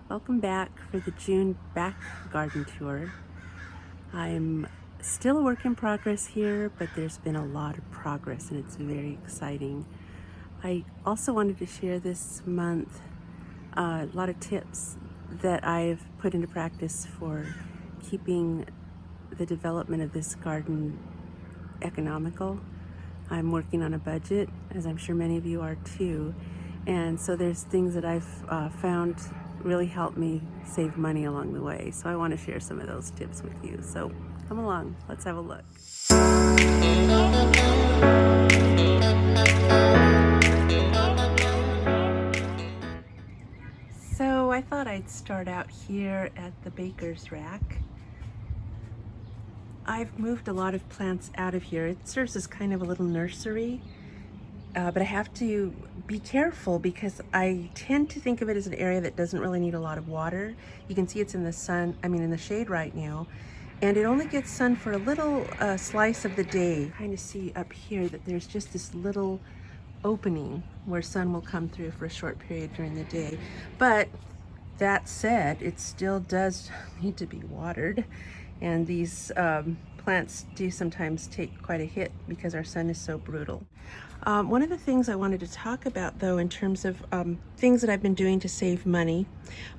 Welcome back for the June back garden tour. I'm still a work in progress here, but there's been a lot of progress and it's very exciting. I also wanted to share this month a lot of tips that I've put into practice for keeping the development of this garden economical. I'm working on a budget, as I'm sure many of you are too, and so there's things that I've found really help me save money along the way. So I want to share some of those tips with you. So come along, let's have a look. So I thought I'd start out here at the baker's rack. I've moved a lot of plants out of here. It serves as kind of a little nursery. But I have to be careful because I tend to think of it as an area that doesn't really need a lot of water. You can see it's in the sun, in the shade right now, and it only gets sun for a little slice of the day. Kind of see up here that there's just this little opening where sun will come through for a short period during the day. But that said, it still does need to be watered, and these plants do sometimes take quite a hit because our sun is so brutal. One of the things I wanted to talk about, though, in terms of things that I've been doing to save money,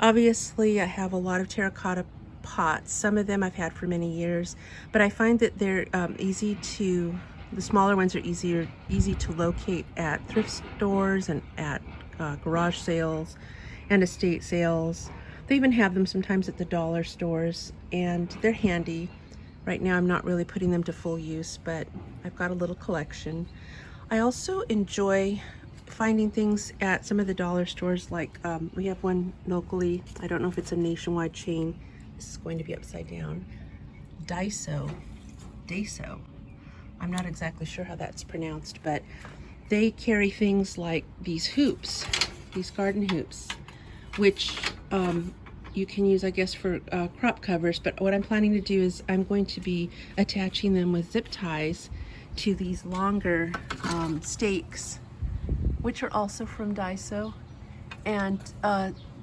obviously I have a lot of terracotta pots. Some of them I've had for many years, but I find that they're the smaller ones are easy to locate at thrift stores and at garage sales and estate sales. They even have them sometimes at the dollar stores, and they're handy. Right now I'm not really putting them to full use, but I've got a little collection. I also enjoy finding things at some of the dollar stores, like we have one locally. I don't know if it's a nationwide chain. This is going to be upside down. Daiso. I'm not exactly sure how that's pronounced, but they carry things like these hoops, these garden hoops, which you can use, I guess, for crop covers. But what I'm planning to do is I'm going to be attaching them with zip ties to these longer stakes, which are also from Daiso, and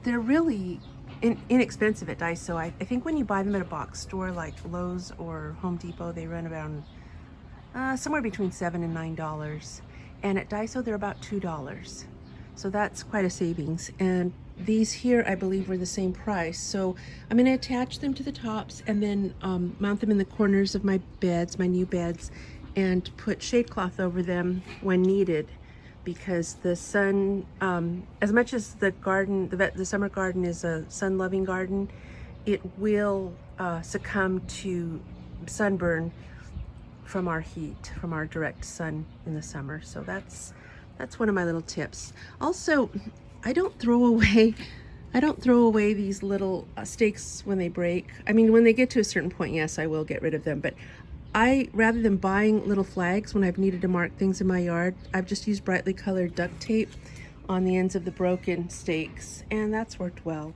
they're really inexpensive at Daiso. I think when you buy them at a box store like Lowe's or Home Depot, they run around somewhere between $7 and $9, and at Daiso they're about $2. So that's quite a savings. And these here, I believe, were the same price. So I'm going to attach them to the tops and then mount them in the corners of my beds, my new beds, and put shade cloth over them when needed, because the sun, as much as the summer garden is a sun-loving garden, it will succumb to sunburn from our heat, from our direct sun in the summer. So that's one of my little tips. Also, I don't throw away these little stakes when they break. When they get to a certain point, yes, I will get rid of them, but rather than buying little flags when I've needed to mark things in my yard, I've just used brightly colored duct tape on the ends of the broken stakes, and that's worked well.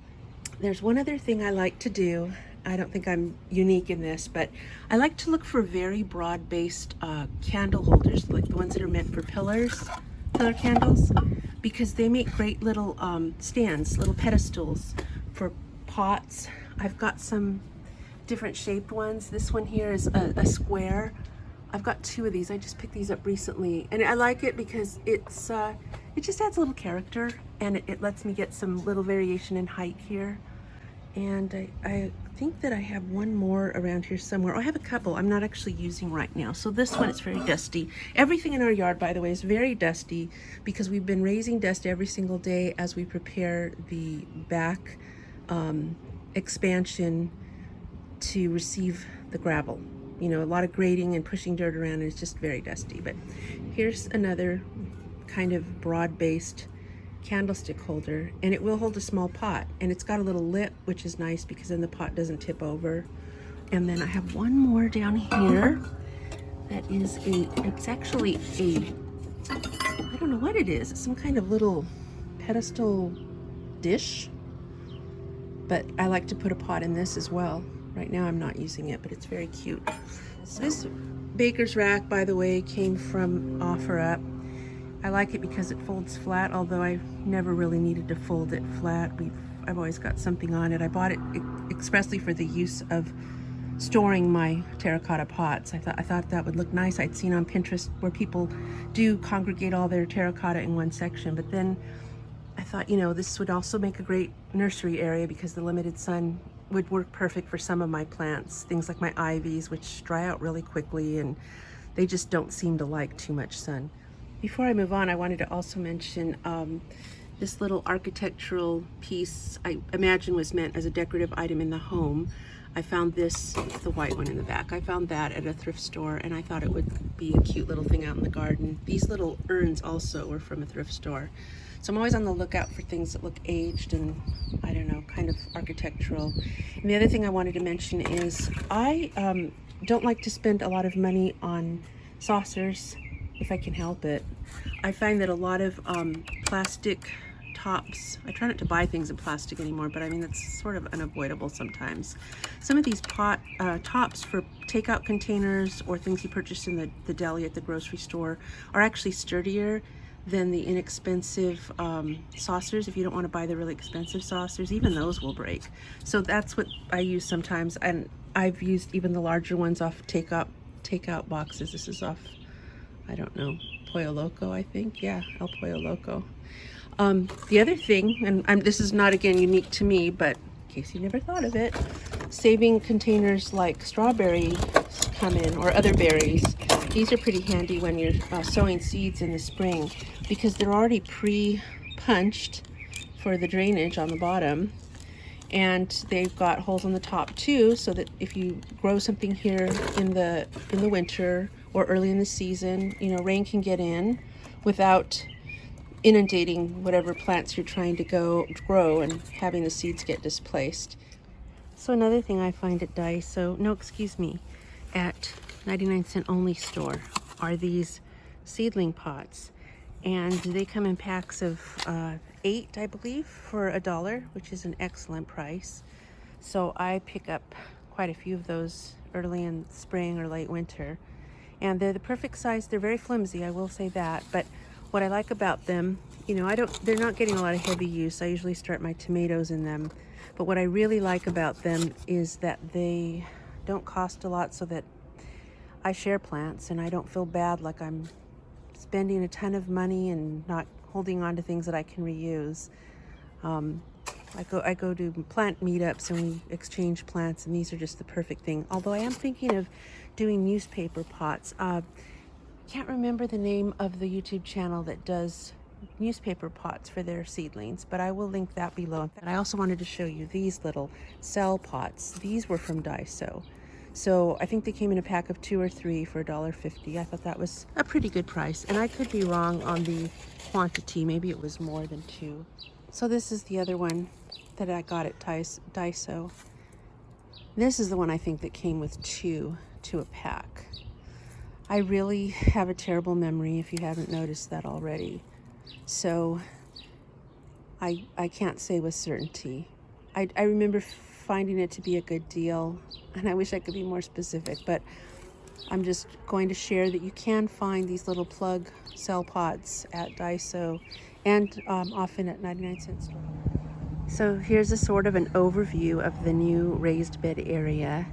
There's one other thing I like to do. I don't think I'm unique in this, but I like to look for very broad-based candle holders, like the ones that are meant for pillar candles, because they make great little stands, little pedestals for pots. I've got some different shaped ones. This one here is a square. I've got two of these. I just picked these up recently, and I like it because it just adds a little character, and it lets me get some little variation in height here. And I think that I have one more around here somewhere. I have a couple I'm not actually using right now. So this one is very dusty. Everything in our yard, by the way, is very dusty because we've been raising dust every single day as we prepare the back expansion to receive the gravel. A lot of grading and pushing dirt around, and it's just very dusty. But here's another kind of broad-based candlestick holder, and it will hold a small pot, and it's got a little lip, which is nice because then the pot doesn't tip over. And then I have one more down here that is it's actually I don't know what it is. It's some kind of little pedestal dish, but I like to put a pot in this as well. Right now I'm not using it, but it's very cute. So this baker's rack, by the way, came from OfferUp. I like it because it folds flat, although I've never really needed to fold it flat. I've always got something on it. I bought it expressly for the use of storing my terracotta pots. I thought that would look nice. I'd seen on Pinterest where people do congregate all their terracotta in one section, but then I thought, you know, this would also make a great nursery area because the limited sun would work perfect for some of my plants. Things like my ivies, which dry out really quickly and they just don't seem to like too much sun. Before I move on, I wanted to also mention this little architectural piece I imagine was meant as a decorative item in the home. I found this, the white one in the back. I found that at a thrift store and I thought it would be a cute little thing out in the garden. These little urns also were from a thrift store. So I'm always on the lookout for things that look aged and, I don't know, kind of architectural. And the other thing I wanted to mention is I don't like to spend a lot of money on saucers if I can help it. I find that a lot of plastic tops, I try not to buy things in plastic anymore, but I mean that's sort of unavoidable sometimes. Some of these tops for takeout containers or things you purchase in the deli at the grocery store are actually sturdier than the inexpensive saucers. If you don't want to buy the really expensive saucers, even those will break. So that's what I use sometimes, and I've used even the larger ones off takeout boxes. This is off, I don't know, Pollo Loco, I think. Yeah, El Pollo Loco. The other thing, and this is not again unique to me, but in case you never thought of it, saving containers like strawberries come in or other berries. These are pretty handy when you're sowing seeds in the spring because they're already pre-punched for the drainage on the bottom, and they've got holes on the top too, so that if you grow something here in the winter or early in the season, you know, rain can get in without inundating whatever plants you're trying to grow and having the seeds get displaced. So another thing I find at at 99-cent only store are these seedling pots, and they come in packs of 8, I believe, for $1, which is an excellent price. So I pick up quite a few of those early in spring or late winter, and they're the perfect size. They're very flimsy, I will say that, but what I like about them, you know, they're not getting a lot of heavy use. I usually start my tomatoes in them, but what I really like about them is that they don't cost a lot, so that I share plants and I don't feel bad like I'm spending a ton of money and not holding on to things that I can reuse. I go to plant meetups and we exchange plants, and these are just the perfect thing. Although I am thinking of doing newspaper pots. Can't remember the name of the YouTube channel that does newspaper pots for their seedlings, but I will link that below. And I also wanted to show you these little cell pots. These were from Daiso. So I think they came in a pack of 2 or 3 for $1.50. I thought that was a pretty good price, and I could be wrong on the quantity. Maybe it was more than 2. So this is the other one that I got at Daiso. This is the one I think that came with 2 to a pack. I really have a terrible memory, if you haven't noticed that already. So I can't say with certainty. I remember finding it to be a good deal, and I wish I could be more specific, but I'm just going to share that you can find these little plug cell pots at Daiso and often at 99-cent store. So here's a sort of an overview of the new raised bed area.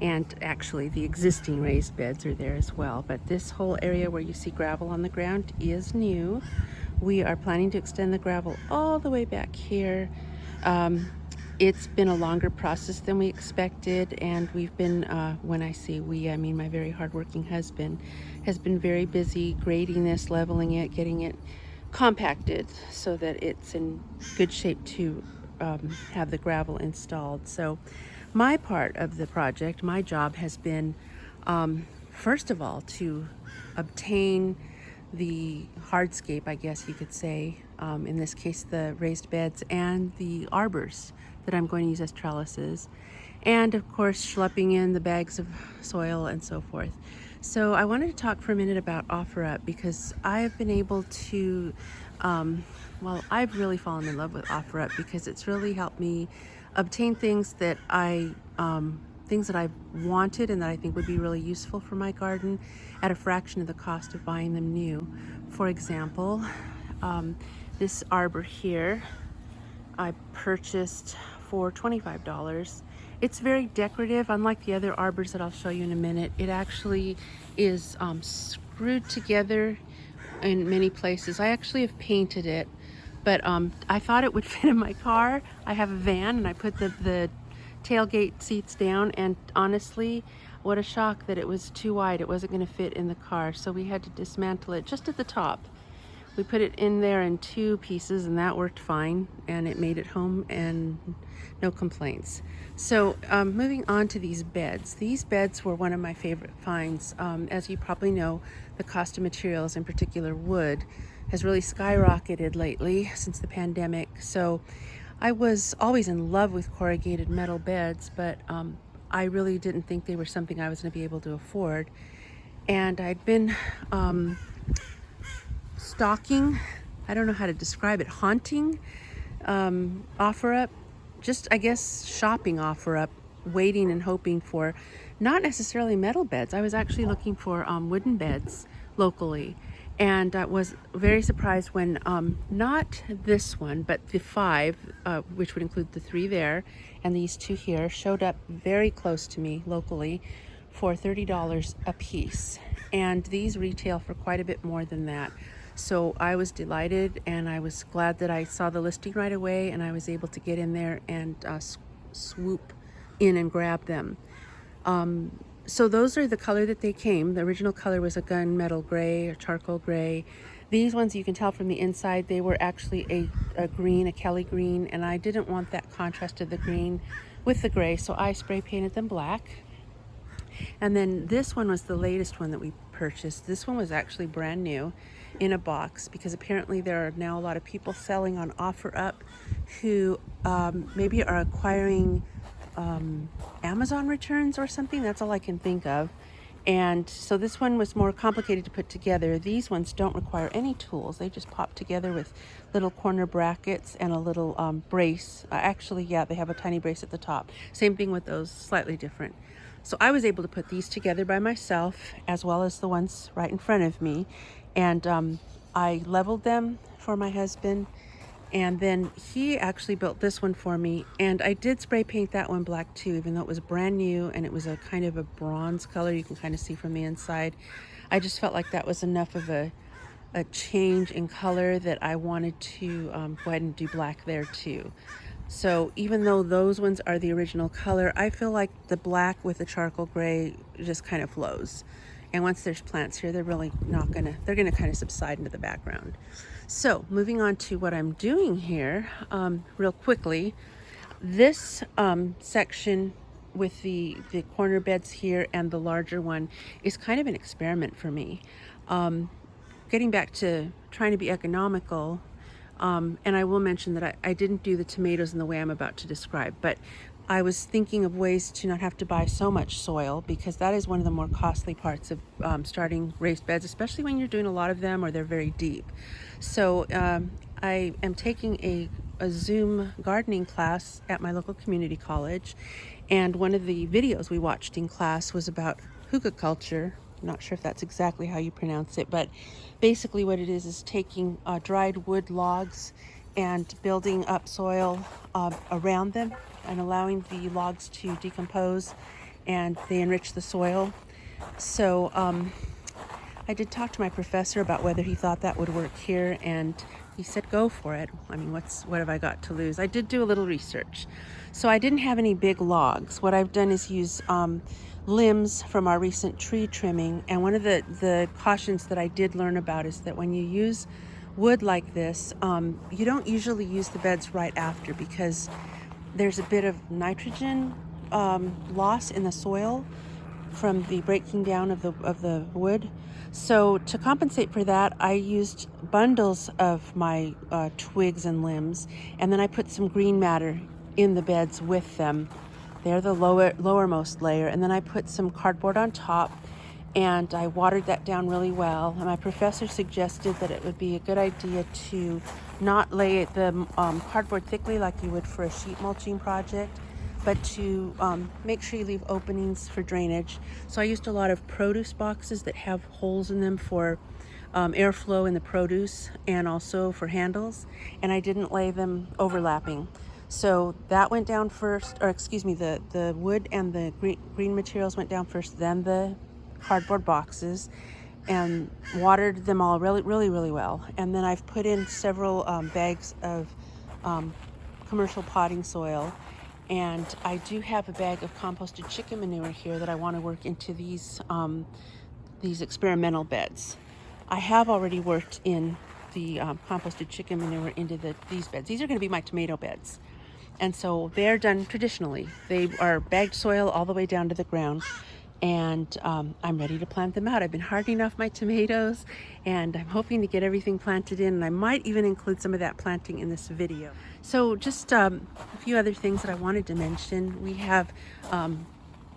And actually the existing raised beds are there as well, but this whole area where you see gravel on the ground is new. We are planning to extend the gravel all the way back here. It's been a longer process than we expected, and we've been, when I say we, I mean my very hardworking husband has been very busy grading this, leveling it, getting it compacted so that it's in good shape to have the gravel installed. So my part of the project, my job has been, first of all, to obtain the hardscape, I guess you could say, in this case the raised beds and the arbors that I'm going to use as trellises, and of course schlepping in the bags of soil and so forth. So I wanted to talk for a minute about OfferUp, because I have been able to, I've really fallen in love with OfferUp because it's really helped me obtain things that I've wanted and that I think would be really useful for my garden at a fraction of the cost of buying them new. For example, this arbor here, I purchased for $25. It's very decorative, unlike the other arbors that I'll show you in a minute. It actually is screwed together in many places. I actually have painted it, but I thought it would fit in my car. I have a van and I put the tailgate seats down, and honestly, what a shock that it was too wide. It wasn't going to fit in the car, so we had to dismantle it just at the top. We put it in there in 2 pieces and that worked fine, and it made it home and no complaints. So moving on to these beds. These beds were one of my favorite finds. As you probably know, the cost of materials, in particular wood, has really skyrocketed lately since the pandemic. So I was always in love with corrugated metal beds, but I really didn't think they were something I was going to be able to afford. And I'd been stalking, I don't know how to describe it, haunting OfferUp, just I guess shopping OfferUp, waiting and hoping for not necessarily metal beds. I was actually looking for wooden beds locally, and I was very surprised when not this one, but the 5, which would include the 3 there and these 2 here, showed up very close to me locally for $30 a piece, and these retail for quite a bit more than that. So I was delighted, and I was glad that I saw the listing right away and I was able to get in there and swoop in and grab them. So those are the color that they came. The original color was a gunmetal gray or charcoal gray. These ones, you can tell from the inside, they were actually a green, a Kelly green, and I didn't want that contrast of the green with the gray, so I spray painted them black. And then this one was the latest one that we purchased. This one was actually brand new in a box, because apparently there are now a lot of people selling on OfferUp who maybe are acquiring Amazon returns or something. That's all I can think of. And so this one was more complicated to put together. These ones don't require any tools. They just pop together with little corner brackets and a little brace. Actually, yeah, they have a tiny brace at the top. Same thing with those, slightly different. So I was able to put these together by myself, as well as the ones right in front of me. And I leveled them for my husband, and then he actually built this one for me. And I did spray paint that one black too, even though it was brand new and it was a kind of a bronze color. You can kind of see from the inside. I just felt like that was enough of a change in color that I wanted to go ahead and do black there too. So even though those ones are the original color, I feel like the black with the charcoal gray just kind of flows. And once there's plants here, they're really not gonna, they're gonna kind of subside into the background. So moving on to what I'm doing here, real quickly, this section with the corner beds here and the larger one is kind of an experiment for me. Getting back to trying to be economical, and I will mention that I didn't do the tomatoes in the way I'm about to describe, but I was thinking of ways to not have to buy so much soil, because that is one of the more costly parts of starting raised beds, especially when you're doing a lot of them or they're very deep. So I am taking a Zoom gardening class at my local community college, and one of the videos we watched in class was about hugelkultur. I'm not sure if that's exactly how you pronounce it, but basically what it is taking dried wood logs and building up soil around them and allowing the logs to decompose, and they enrich the soil. So I did talk to my professor about whether he thought that would work here, and he said go for it. I mean, what have I got to lose? I did do a little research. So I didn't have any big logs. What I've done is use limbs from our recent tree trimming, and one of the cautions that I did learn about is that when you use wood like this, you don't usually use the beds right after, because there's a bit of nitrogen loss in the soil from the breaking down of the wood. So to compensate for that, I used bundles of my twigs and limbs, and then I put some green matter in the beds with them. They're the lowermost layer, and then I put some cardboard on top, and I watered that down really well. And my professor suggested that it would be a good idea to not lay the cardboard thickly like you would for a sheet mulching project, but to make sure you leave openings for drainage. So I used a lot of produce boxes that have holes in them for airflow in the produce and also for handles, and I didn't lay them overlapping. So that went down first, or excuse me, the wood and the green materials went down first, then the cardboard boxes, and watered them all really well. And then I've put in several bags of commercial potting soil, and I do have a bag of composted chicken manure here that I want to work into these experimental beds. I have already worked in the composted chicken manure into these beds. These are going to be my tomato beds. And so they're done traditionally. They are bagged soil all the way down to the ground. And I'm ready to plant them out. I've been hardening off my tomatoes, and I'm hoping to get everything planted in. And I might even include some of that planting in this video. So just a few other things that I wanted to mention. We have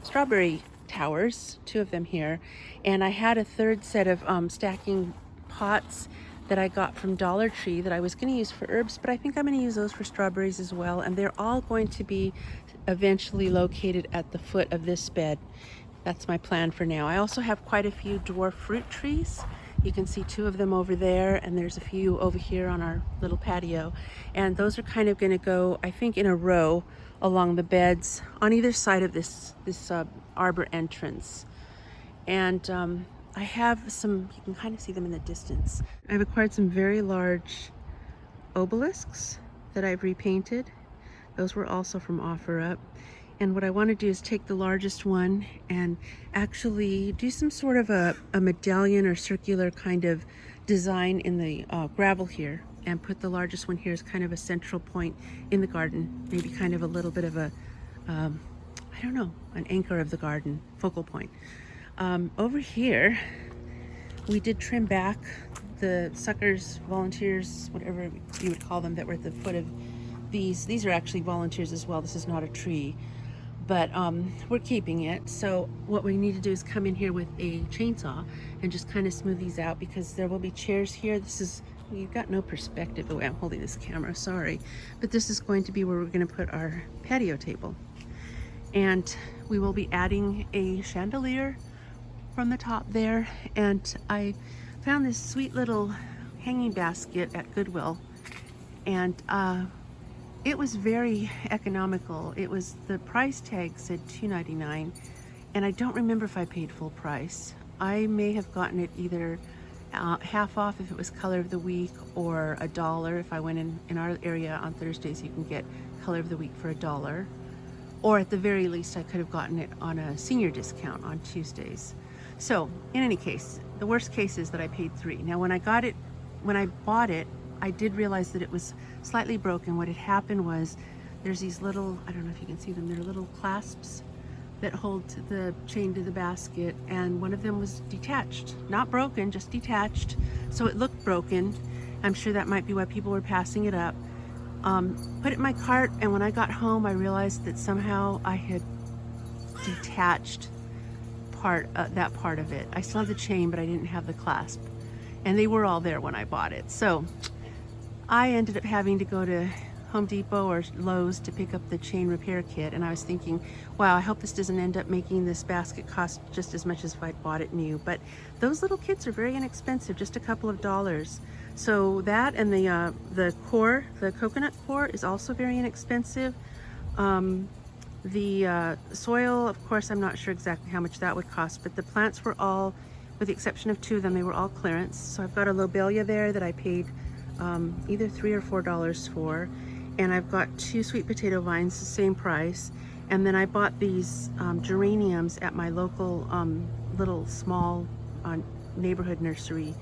strawberry towers, 2 of them here. And I had a third set of stacking pots that I got from Dollar Tree that I was going to use for herbs, but I think I'm going to use those for strawberries as well. And they're all going to be eventually located at the foot of this bed. That's my plan for now. I also have quite a few dwarf fruit trees. You can see 2 of them over there, and there's a few over here on our little patio. And those are kind of going to go, I think, in a row along the beds on either side of this arbor entrance. And I have some, you can kind of see them in the distance. I've acquired some very large obelisks that I've repainted. Those were also from OfferUp. And what I want to do is take the largest one and actually do some sort of a medallion or circular kind of design in the gravel here, and put the largest one here as kind of a central point in the garden, maybe kind of a little bit of a, I don't know, an anchor of the garden, focal point. Over here, we did trim back the suckers, volunteers, whatever you would call them, that were at the foot of these. These are actually volunteers as well. This is not a tree. But we're keeping it. So what we need to do is come in here with a chainsaw and just kind of smooth these out, because there will be chairs here. This is, you've got no perspective the way I'm holding this camera, sorry. But this is going to be where we're going to put our patio table. And we will be adding a chandelier from the top there. And I found this sweet little hanging basket at Goodwill. And it was very economical. It was, the price tag said $2.99, and I don't remember if I paid full price. I may have gotten it either half off if it was color of the week, or $1 if I went in our area on Thursdays. You can get color of the week for $1, or at the very least I could have gotten it on a senior discount on Tuesdays. So in any case, the worst case is that I paid $3. Now when I bought it, I did realize that it was slightly broken. What had happened was, there's these little, I don't know if you can see them, they're little clasps that hold the chain to the basket, and one of them was detached. Not broken, just detached. So it looked broken. I'm sure that might be why people were passing it up. Put it in my cart, and when I got home, I realized that somehow I had detached that part of it. I still have the chain, but I didn't have the clasp. And they were all there when I bought it. So I ended up having to go to Home Depot or Lowe's to pick up the chain repair kit, and I was thinking, wow, I hope this doesn't end up making this basket cost just as much as if I'd bought it new. But those little kits are very inexpensive, just a couple of dollars. So that, and the core, the coconut core, is also very inexpensive. The soil, of course, I'm not sure exactly how much that would cost, but the plants were all, with the exception of 2 of them, they were all clearance. So I've got a lobelia there that I paid either $3 or $4 for, and I've got 2 sweet potato vines, the same price. And then I bought these geraniums at my local little small neighborhood nursery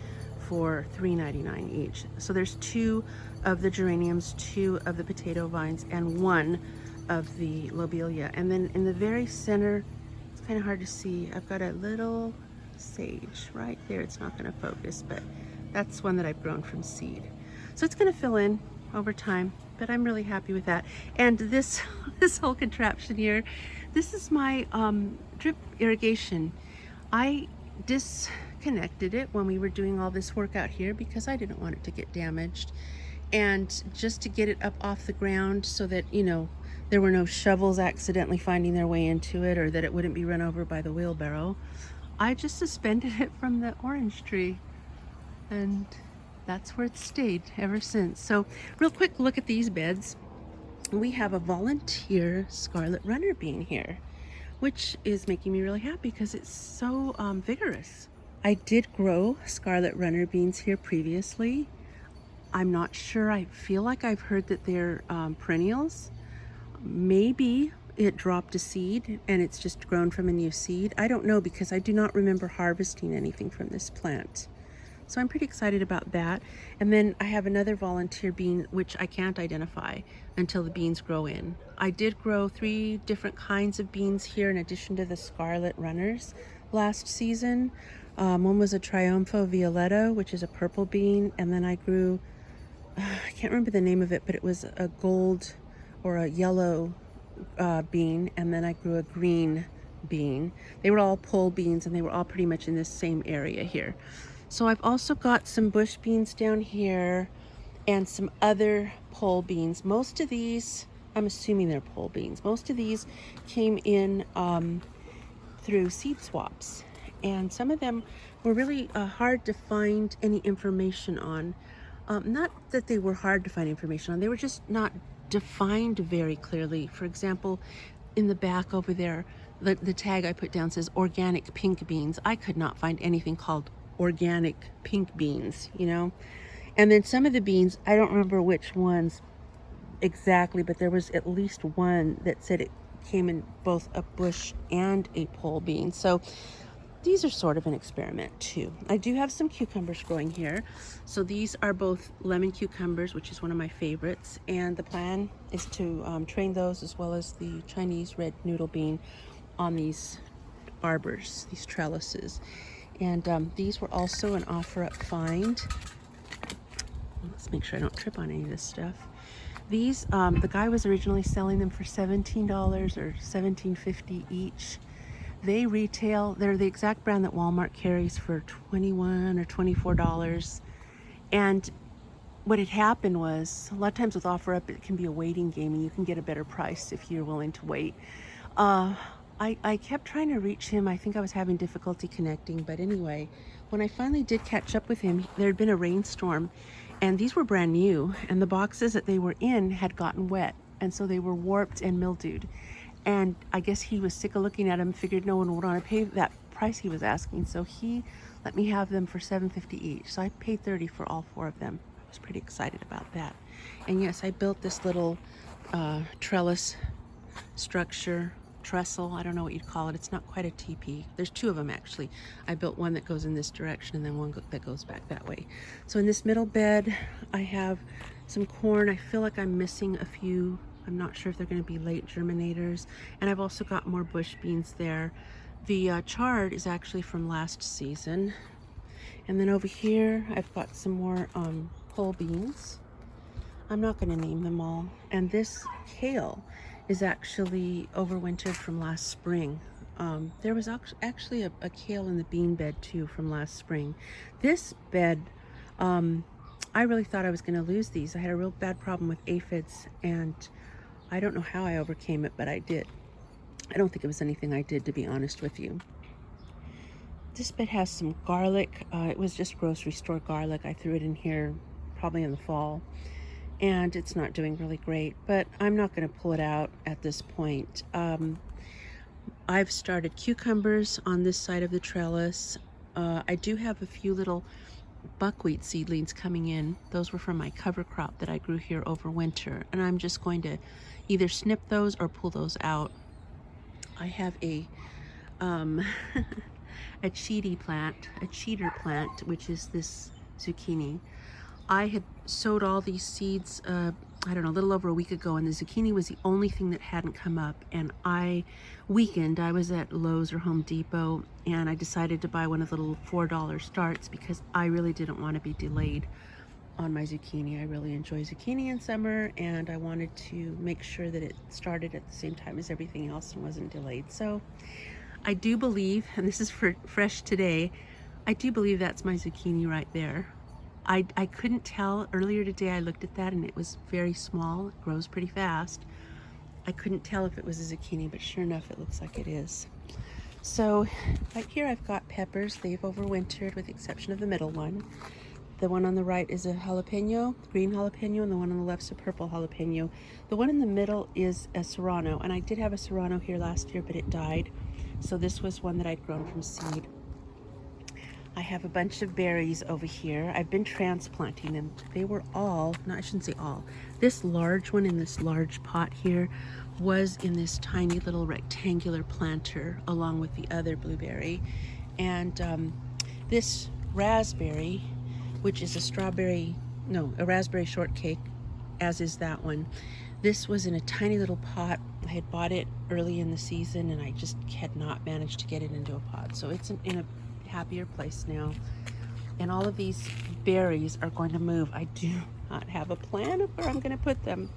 for $3.99 each. So there's 2 of the geraniums, 2 of the potato vines, and 1 of the lobelia. And then in the very center, it's kind of hard to see, I've got a little sage right there. It's not going to focus, but that's one that I've grown from seed. So it's going to fill in over time, but I'm really happy with that. And this whole contraption here, this is my drip irrigation. I disconnected it when we were doing all this work out here because I didn't want it to get damaged, and just to get it up off the ground so that, you know, there were no shovels accidentally finding their way into it, or that it wouldn't be run over by the wheelbarrow. I just suspended it from the orange tree. And that's where it's stayed ever since. So real quick look at these beds. We have a volunteer scarlet runner bean here, which is making me really happy because it's so vigorous. I did grow scarlet runner beans here previously. I'm not sure. I feel like I've heard that they're perennials. Maybe it dropped a seed and it's just grown from a new seed. I don't know because I do not remember harvesting anything from this plant. So I'm pretty excited about that. And then I have another volunteer bean, which I can't identify until the beans grow in. I did grow 3 different kinds of beans here in addition to the scarlet runners last season. One was a Triumpho Violetta, which is a purple bean. And then I grew, I can't remember the name of it, but it was a gold or a yellow bean. And then I grew a green bean. They were all pole beans and they were all pretty much in this same area here. So I've also got some bush beans down here and some other pole beans. Most of these, I'm assuming they're pole beans. Most of these came in through seed swaps. And some of them were really hard to find any information on. Not that they were hard to find information on, they were just not defined very clearly. For example, in the back over there, the tag I put down says organic pink beans. I could not find anything called organic pink beans, you know. And then some of the beans, I don't remember which ones exactly, but there was at least one that said it came in both a bush and a pole bean. So these are sort of an experiment too. I do have some cucumbers growing here. So these are both lemon cucumbers, which is one of my favorites. And the plan is to train those as well as the Chinese red noodle bean on these arbors, these trellises. And these were also an OfferUp find. Let's make sure I don't trip on any of this stuff. These, the guy was originally selling them for $17 or $17.50 each. They retail, they're the exact brand that Walmart carries for $21 or $24. And what had happened was, a lot of times with OfferUp, it can be a waiting game and you can get a better price if you're willing to wait. I kept trying to reach him. I think I was having difficulty connecting, but anyway, when I finally did catch up with him, there had been a rainstorm and these were brand new and the boxes that they were in had gotten wet and so they were warped and mildewed. And I guess he was sick of looking at them, figured no one would want to pay that price he was asking, so he let me have them for $7.50 each. So I paid $30 for all 4 of them. I was pretty excited about that. And yes, I built this little trellis structure, trestle, I don't know what you'd call it. It's not quite a teepee. There's 2 of them actually. I built one that goes in this direction and then one that goes back that way. So in this middle bed, I have some corn. I feel like I'm missing a few. I'm not sure if they're going to be late germinators. And I've also got more bush beans there. The chard is actually from last season. And then over here, I've got some more pole beans. I'm not going to name them all. And this kale is actually overwintered from last spring. There was actually a kale in the bean bed too from last spring. This bed, I really thought I was going to lose these. I had a real bad problem with aphids and I don't know how I overcame it, but I did. I don't think it was anything I did, to be honest with you. This bed has some garlic. It was just grocery store garlic. I threw it in here probably in the fall. And it's not doing really great, but I'm not going to pull it out at this point. I've started cucumbers on this side of the trellis. I do have a few little buckwheat seedlings coming in. Those were from my cover crop that I grew here over winter, and I'm just going to either snip those or pull those out. I have a a cheater plant, which is this zucchini. I had sowed all these seeds, I don't know, a little over a week ago, and the zucchini was the only thing that hadn't come up. And I was at Lowe's or Home Depot, and I decided to buy one of the little $4 starts because I really didn't want to be delayed on my zucchini. I really enjoy zucchini in summer, and I wanted to make sure that it started at the same time as everything else and wasn't delayed. So I do believe, and this is for fresh today, I do believe that's my zucchini right there. I couldn't tell. Earlier today I looked at that and it was very small. It grows pretty fast. I couldn't tell if it was a zucchini, but sure enough it looks like it is. So right here I've got peppers. They've overwintered with the exception of the middle one. The one on the right is a jalapeno, green jalapeno, and the one on the left is a purple jalapeno. The one in the middle is a serrano, and I did have a serrano here last year, but it died. So this was one that I'd grown from seed. I have a bunch of berries over here. I've been transplanting them. They were all, no, I shouldn't say all. This large one in this large pot here was in this tiny little rectangular planter along with the other blueberry. And this raspberry, which is a raspberry shortcake, as is that one. This was in a tiny little pot. I had bought it early in the season and I just had not managed to get it into a pot. So it's in a happier place now. And all of these berries are going to move. I do not have a plan of where I'm going to put them,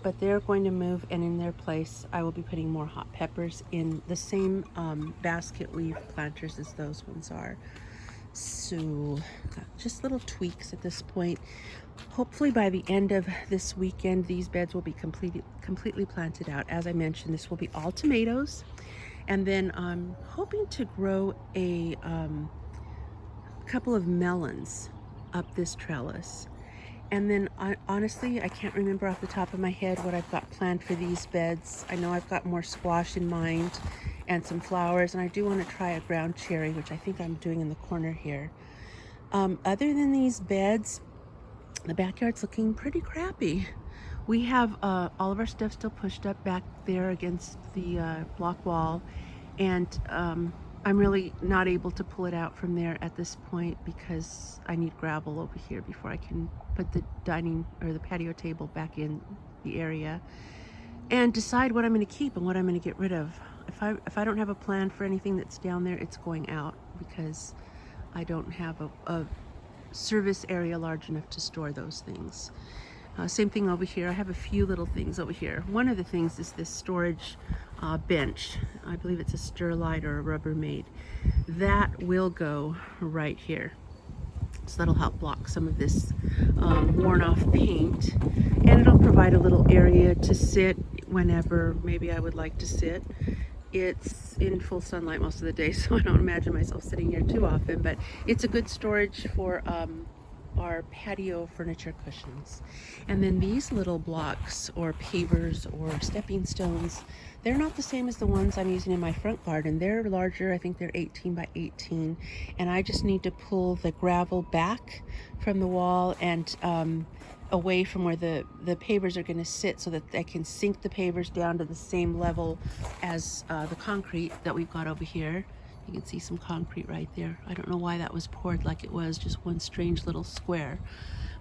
but they're going to move, and in their place I will be putting more hot peppers in the same basket weave planters as those ones are. So just little tweaks at this point. Hopefully by the end of this weekend these beds will be completely planted out. As I mentioned, this will be all tomatoes, and then I'm hoping to grow a couple of melons up this trellis. And then honestly, I can't remember off the top of my head what I've got planned for these beds. I know I've got more squash in mind and some flowers, and I do want to try a ground cherry, which I think I'm doing in the corner here. Other than these beds, the backyard's looking pretty crappy. We have all of our stuff still pushed up back there against the block wall, and I'm really not able to pull it out from there at this point because I need gravel over here before I can put the dining or the patio table back in the area and decide what I'm going to keep and what I'm going to get rid of. If I don't have a plan for anything that's down there, it's going out because I don't have a service area large enough to store those things. Same thing over here. I have a few little things over here. One of the things is this storage bench. I believe it's a Sterlite or a Rubbermaid. That will go right here. So that'll help block some of this worn off paint. And it'll provide a little area to sit whenever maybe I would like to sit. It's in full sunlight most of the day, so I don't imagine myself sitting here too often, but it's a good storage for our patio furniture cushions. And then these little blocks or pavers or stepping stones, they're not the same as the ones I'm using in my front garden. They're larger. I think they're 18 by 18, and I just need to pull the gravel back from the wall and away from where the pavers are going to sit so that I can sink the pavers down to the same level as the concrete that we've got over here. You can see some concrete right there. I don't know why that was poured like it was, just one strange little square.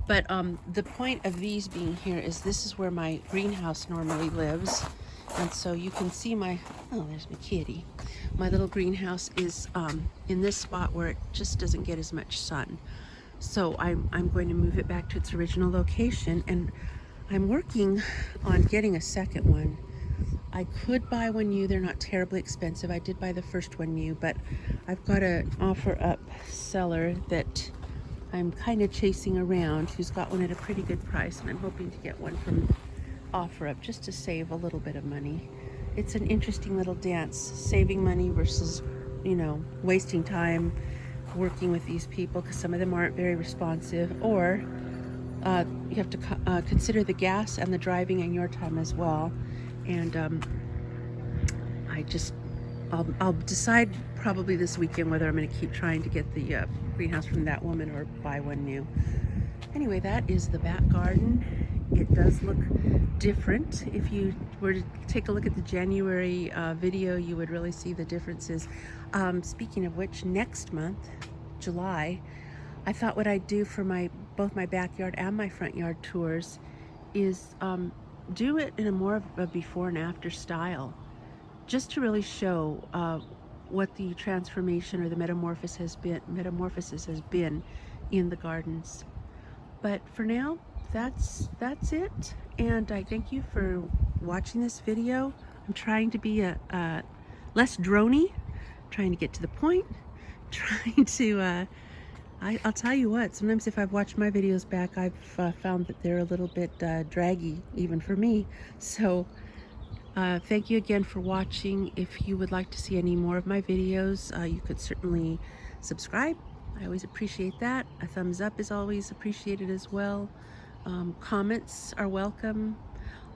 But the point of these being here is this is where my greenhouse normally lives. And so you can see oh, there's my kitty. My little greenhouse is in this spot where it just doesn't get as much sun. So I'm going to move it back to its original location, and I'm working on getting a second one. I could buy one new. They're not terribly expensive. I did buy the first one new, but I've got an offer up seller that I'm kind of chasing around who's got one at a pretty good price, and I'm hoping to get one from offer up just to save a little bit of money. It's an interesting little dance, saving money versus, wasting time working with these people, because some of them aren't very responsive, or you have to consider the gas and the driving and your time as well. And I'll decide probably this weekend whether I'm going to keep trying to get the greenhouse from that woman or buy one new. Anyway, that is the back garden. It does look different. If you were to take a look at the January video, you would really see the differences. Speaking of which, next month, July, I thought what I'd do for both my backyard and my front yard tours is do it in a more of a before and after style, just to really show what the transformation or the metamorphosis has been in the gardens. But for now, that's it, and I thank you for watching this video. I'm trying to be a less droney, trying to get to the point, trying to I'll tell you what, sometimes if I've watched my videos back, I've found that they're a little bit draggy, even for me. So thank you again for watching. If you would like to see any more of my videos, you could certainly subscribe I always appreciate that. A thumbs up is always appreciated as well. Comments are welcome.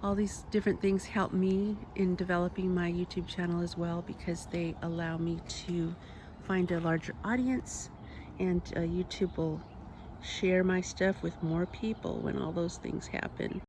All these different things help me in developing my YouTube channel as well, because they allow me to find a larger audience, and YouTube will share my stuff with more people when all those things happen.